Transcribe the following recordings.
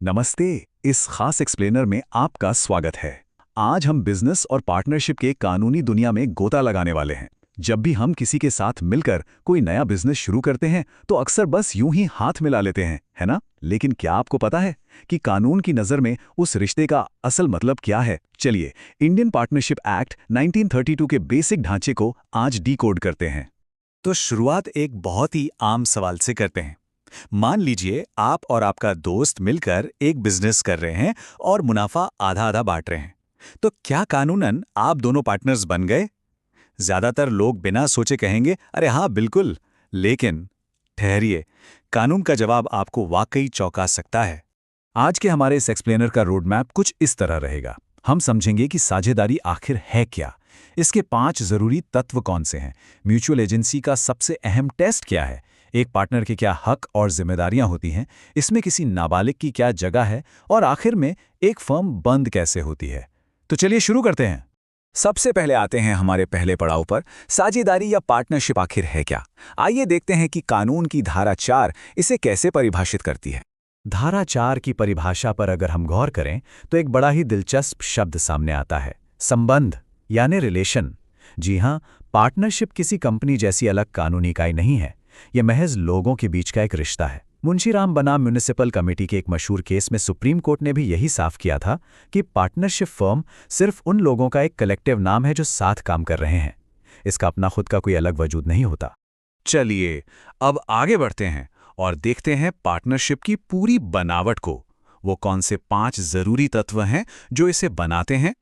नमस्ते। इस खास एक्सप्लेनर में आपका स्वागत है। आज हम बिजनेस और पार्टनरशिप के कानूनी दुनिया में गोता लगाने वाले हैं। जब भी हम किसी के साथ मिलकर कोई नया बिजनेस शुरू करते हैं तो अक्सर बस यूं ही हाथ मिला लेते हैं, है ना? लेकिन क्या आपको पता है कि कानून की नज़र में उस रिश्ते का असल मतलब क्या है? चलिए, इंडियन पार्टनरशिप एक्ट 1932 के बेसिक ढांचे को आज डिकोड करते हैं। तो शुरुआत एक बहुत ही आम सवाल से करते हैं। मान लीजिए आप और आपका दोस्त मिलकर एक बिजनेस कर रहे हैं और मुनाफा आधा आधा बांट रहे हैं। तो क्या कानूनन आप दोनों पार्टनर्स बन गए? ज्यादातर लोग बिना सोचे कहेंगे, अरे हाँ बिल्कुल। लेकिन ठहरिए, कानून का जवाब आपको वाकई चौंका सकता है। आज के हमारे इस एक्सप्लेनर का रोड मैप कुछ इस तरह रहेगा। हम समझेंगे कि साझेदारी आखिर है क्या, इसके 5 जरूरी तत्व कौन से हैं, म्यूचुअल एजेंसी का सबसे अहम टेस्ट क्या है, एक पार्टनर के क्या हक और जिम्मेदारियां होती हैं, इसमें किसी नाबालिग की क्या जगह है, और आखिर में एक फर्म बंद कैसे होती है। तो चलिए शुरू करते हैं। सबसे पहले आते हैं हमारे पहले पड़ाव पर, साझेदारी या पार्टनरशिप आखिर है क्या। आइए देखते हैं कि कानून की धारा 4 इसे कैसे परिभाषित करती है। धारा 4 की परिभाषा पर अगर हम गौर करें तो एक बड़ा ही दिलचस्प शब्द सामने आता है, संबंध यानी रिलेशन। जी हां, पार्टनरशिप किसी कंपनी जैसी अलग कानूनी इकाई नहीं है, यह महज लोगों के बीच का एक रिश्ता है। मुंशीराम बनाम म्युनिसिपल कमेटी के एक मशहूर केस में सुप्रीम कोर्ट ने भी यही साफ किया था कि पार्टनरशिप फर्म सिर्फ उन लोगों का एक कलेक्टिव नाम है जो साथ काम कर रहे हैं। इसका अपना खुद का कोई अलग वजूद नहीं होता। चलिए अब आगे बढ़ते हैं और देखते हैं पार्टनरशिप की पूरी बनावट को। वो कौन से 5 जरूरी तत्व हैं जो इसे बनाते हैं?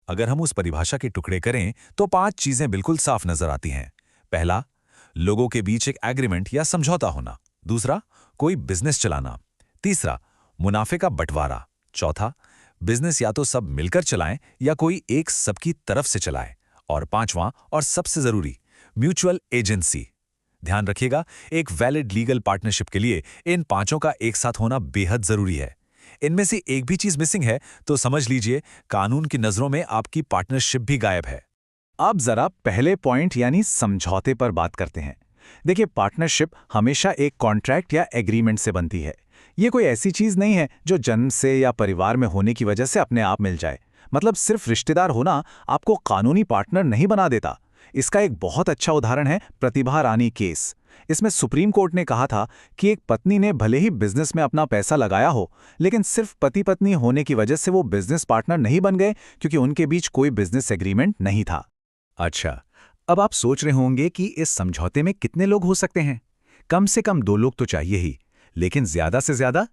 अगर हम उस परिभाषा के टुकड़े करें तो 5 चीजें बिल्कुल साफ नजर आती हैं। पहला, लोगों के बीच एक एग्रीमेंट या समझौता होना। दूसरा, कोई बिजनेस चलाना। तीसरा, मुनाफे का बंटवारा। चौथा, बिजनेस या तो सब मिलकर चलाएं या कोई एक सबकी तरफ से चलाए। और पांचवां और सबसे जरूरी, म्यूचुअल एजेंसी। ध्यान रखिएगा, एक वैलिड लीगल पार्टनरशिप के लिए इन 5 का एक साथ होना बेहद जरूरी है। इनमें से एक भी चीज मिसिंग है तो समझ लीजिए कानून की नजरों में आपकी पार्टनरशिप भी गायब है। अब जरा पहले पॉइंट यानी समझौते पर बात करते हैं। देखिए, पार्टनरशिप हमेशा एक कॉन्ट्रैक्ट या एग्रीमेंट से बनती है। ये कोई ऐसी चीज नहीं है जो जन्म से या परिवार में होने की वजह से अपने आप मिल जाए। मतलब सिर्फ रिश्तेदार होना आपको कानूनी पार्टनर नहीं बना देता। इसका एक बहुत अच्छा उदाहरण है प्रतिभा रानी केस। इसमें सुप्रीम कोर्ट ने कहा था कि एक पत्नी ने भले ही बिजनेस में अपना पैसा लगाया हो, लेकिन सिर्फ पति पत्नी होने की वजह से वो बिजनेस पार्टनर नहीं बन गए, क्योंकि उनके बीच कोई बिजनेस एग्रीमेंट नहीं था। अच्छा, अब आप सोच रहे होंगे कि इस समझौते में कितने लोग हो सकते हैं? कम से कम 2 लोग तो चाहिए ही, लेकिन ज्यादा से ज्यादा?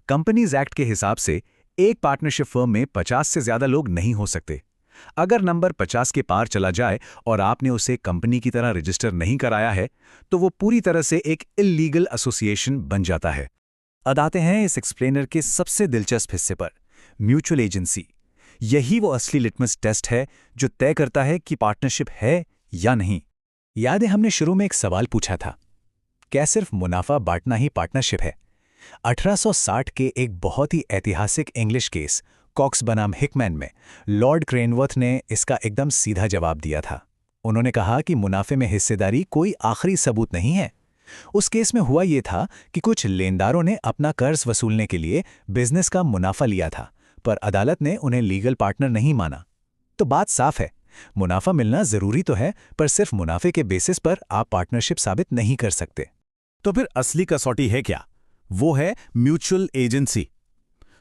कंपनीज एक्ट के हिसाब से एक पार्टनरशिप फर्म में 50 से ज्यादा लोग नहीं हो सकते। अगर नंबर 50 के पार चला जाए और आपने उसे कंपनी की तरह रजिस्टर नहीं कराया है, तो वो पूरी तरह से एक इल्लीगल एसोसिएशन बन जाता है। अब आते हैं इस एक्सप्लेनर के सबसे दिलचस्प हिस्से पर, म्यूचुअल एजेंसी। यही वो असली लिटमस टेस्ट है जो तय करता है कि पार्टनरशिप है या नहीं। याद है, हमने शुरू में एक सवाल पूछा था, क्या सिर्फ मुनाफा बांटना ही पार्टनरशिप है? 1860 के एक बहुत ही ऐतिहासिक इंग्लिश केस कॉक्स बनाम हिकमैन में लॉर्ड क्रेनवर्थ ने इसका एकदम सीधा जवाब दिया था। उन्होंने कहा कि मुनाफे में हिस्सेदारी कोई आखिरी सबूत नहीं है। उस केस में हुआ ये था कि कुछ लेनदारों ने अपना कर्ज वसूलने के लिए बिजनेस का मुनाफा लिया था, पर अदालत ने उन्हें लीगल पार्टनर नहीं माना। तो बात साफ है, मुनाफा मिलना जरूरी तो है, पर सिर्फ मुनाफे के बेसिस पर आप पार्टनरशिप साबित नहीं कर सकते। तो फिर असली कसौटी है क्या? वो है म्यूचुअल एजेंसी।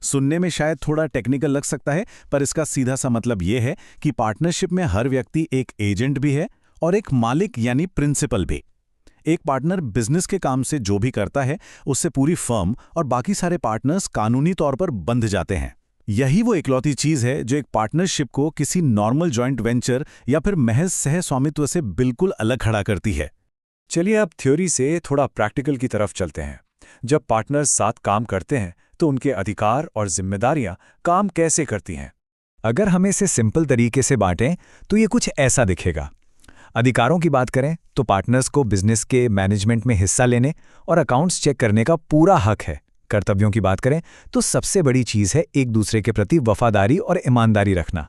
सुनने में शायद थोड़ा टेक्निकल लग सकता है, पर इसका सीधा सा मतलब यह है कि पार्टनरशिप में हर व्यक्ति एक एजेंट भी है और एक मालिक यानी प्रिंसिपल भी। एक पार्टनर बिजनेस के काम से जो भी करता है, उससे पूरी फर्म और बाकी सारे पार्टनर्स कानूनी तौर पर बंध जाते हैं। यही वो इकलौती चीज है जो एक पार्टनरशिप को किसी नॉर्मल जॉइंट वेंचर या फिर महज सह स्वामित्व से बिल्कुल अलग खड़ा करती है। चलिए अब थ्योरी से थोड़ा प्रैक्टिकल की तरफ चलते हैं। जब पार्टनर्स साथ काम करते हैं तो उनके अधिकार और जिम्मेदारियां काम कैसे करती हैं? अगर हम इसे सिंपल तरीके से बांटें तो ये कुछ ऐसा दिखेगा। अधिकारों की बात करें तो पार्टनर्स को बिजनेस के मैनेजमेंट में हिस्सा लेने और अकाउंट्स चेक करने का पूरा हक है। कर्तव्यों की बात करें तो सबसे बड़ी चीज है एक दूसरे के प्रति वफादारी और ईमानदारी रखना।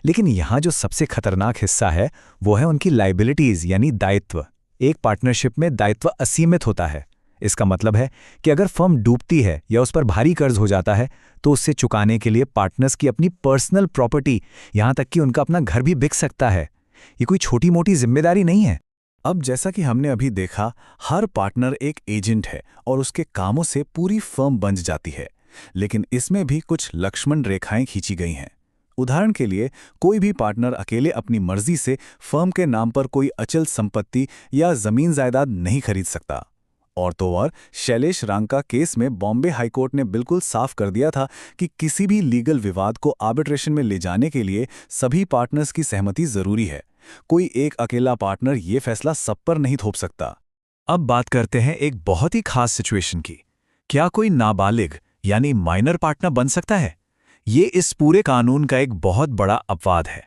लेकिन यहाँ जो सबसे खतरनाक हिस्सा है वो है उनकी लायबिलिटीज यानी दायित्व। एक पार्टनरशिप में दायित्व असीमित होता है। इसका मतलब है कि अगर फर्म डूबती है या उस पर भारी कर्ज हो जाता है तो उससे चुकाने के लिए पार्टनर्स की अपनी पर्सनल प्रॉपर्टी, यहां तक कि उनका अपना घर भी बिक सकता है। ये कोई छोटी मोटी जिम्मेदारी नहीं है। अब जैसा कि हमने अभी देखा, हर पार्टनर एक एजेंट है और उसके कामों से पूरी फर्म बन जाती है। लेकिन इसमें भी कुछ लक्ष्मण रेखाएं खींची गई हैं। उदाहरण के लिए, कोई भी पार्टनर अकेले अपनी मर्जी से फर्म के नाम पर कोई अचल संपत्ति या जमीन जायदाद नहीं खरीद सकता। और तो और शैलेश रांका केस में बॉम्बे हाईकोर्ट ने बिल्कुल साफ कर दिया था कि किसी भी लीगल विवाद को आर्बिट्रेशन में ले जाने के लिए सभी पार्टनर्स की सहमति जरूरी है। कोई एक अकेला पार्टनर ये फैसला सब पर नहीं थोप सकता। अब बात करते हैं एक बहुत ही खास सिचुएशन की। क्या कोई नाबालिग यानी माइनर पार्टनर बन सकता है? ये इस पूरे कानून का एक बहुत बड़ा अपवाद है।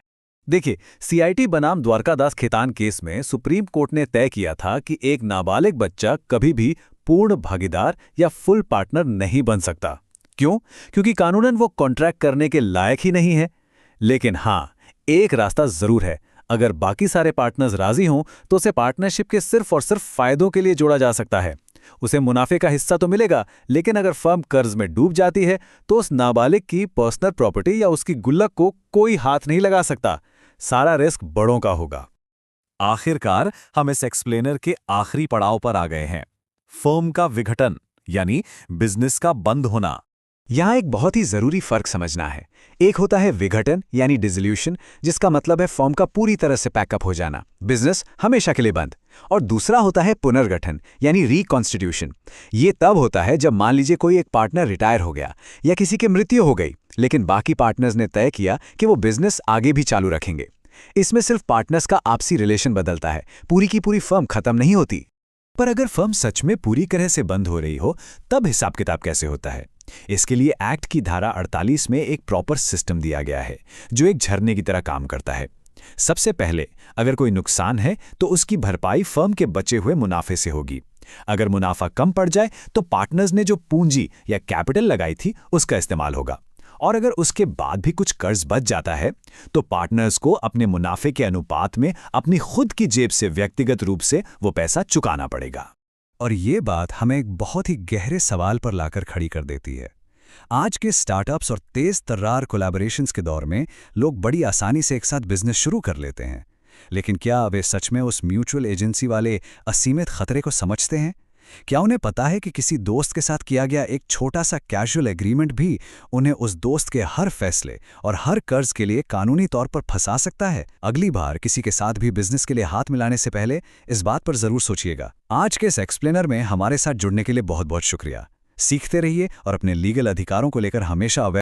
देखिए, सीआईटी बनाम द्वारकादास खेतान केस में सुप्रीम कोर्ट ने तय किया था कि एक नाबालिग बच्चा कभी भी पूर्ण भागीदार या फुल पार्टनर नहीं बन सकता। क्यों? क्योंकि कानूनन वो कॉन्ट्रैक्ट करने के लायक ही नहीं है। लेकिन हाँ, एक रास्ता जरूर है। अगर बाकी सारे पार्टनर्स राजी हों तो उसे पार्टनरशिप के सिर्फ और सिर्फ फायदों के लिए जोड़ा जा सकता है। उसे मुनाफे का हिस्सा तो मिलेगा, लेकिन अगर फर्म कर्ज में डूब जाती है तो उस नाबालिग की पर्सनल प्रॉपर्टी या उसकी गुल्लक को कोई हाथ नहीं लगा सकता। सारा रिस्क बड़ों का होगा। आखिरकार हम इस एक्सप्लेनर के आखिरी पड़ाव पर आ गए हैं, फर्म का विघटन यानी बिजनेस का बंद होना। यहाँ एक बहुत ही जरूरी फर्क समझना है। एक होता है विघटन यानी डिसोल्यूशन, जिसका मतलब है फर्म का पूरी तरह से पैकअप हो जाना, बिजनेस हमेशा के लिए बंद। और दूसरा होता है पुनर्गठन यानी रिकॉन्स्टिट्यूशन। ये तब होता है जब मान लीजिए कोई एक पार्टनर रिटायर हो गया या किसी की मृत्यु हो गई, लेकिन बाकी पार्टनर्स ने तय किया कि वो बिजनेस आगे भी चालू रखेंगे। इसमें सिर्फ पार्टनर्स का आपसी रिलेशन बदलता है, पूरी की पूरी फर्म खत्म नहीं होती। पर अगर फर्म सच में पूरी तरह से बंद हो रही हो, तब हिसाब किताब कैसे होता है? इसके लिए एक्ट की धारा 48 में एक प्रॉपर सिस्टम दिया गया है, जो एक झरने की तरह काम करता है। सबसे पहले, अगर कोई नुकसान है तो उसकी भरपाई फर्म के बचे हुए मुनाफे से होगी। अगर मुनाफा कम पड़ जाए तो पार्टनर्स ने जो पूंजी या कैपिटल लगाई थी उसका इस्तेमाल होगा। और अगर उसके बाद भी कुछ कर्ज बच जाता है तो पार्टनर्स को अपने मुनाफे के अनुपात में अपनी खुद की जेब से व्यक्तिगत रूप से वो पैसा चुकाना पड़ेगा। और ये बात हमें एक बहुत ही गहरे सवाल पर लाकर खड़ी कर देती है। आज के स्टार्टअप्स और तेज तर्रार कोलैबोरेशंस के दौर में लोग बड़ी आसानी से एक साथ बिजनेस शुरू कर लेते हैं, लेकिन क्या वे सच में उस म्यूचुअल एजेंसी वाले असीमित खतरे को समझते हैं? क्या उन्हें पता है कि किसी दोस्त के साथ किया गया एक छोटा सा कैजुअल एग्रीमेंट भी उन्हें उस दोस्त के हर फैसले और हर कर्ज के लिए कानूनी तौर पर फंसा सकता है? अगली बार किसी के साथ भी बिजनेस के लिए हाथ मिलाने से पहले इस बात पर जरूर सोचिएगा। आज के इस एक्सप्लेनर में हमारे साथ जुड़ने के लिए बहुत बहुत शुक्रिया। सीखते रहिए और अपने लीगल अधिकारों को लेकर हमेशा अवेयर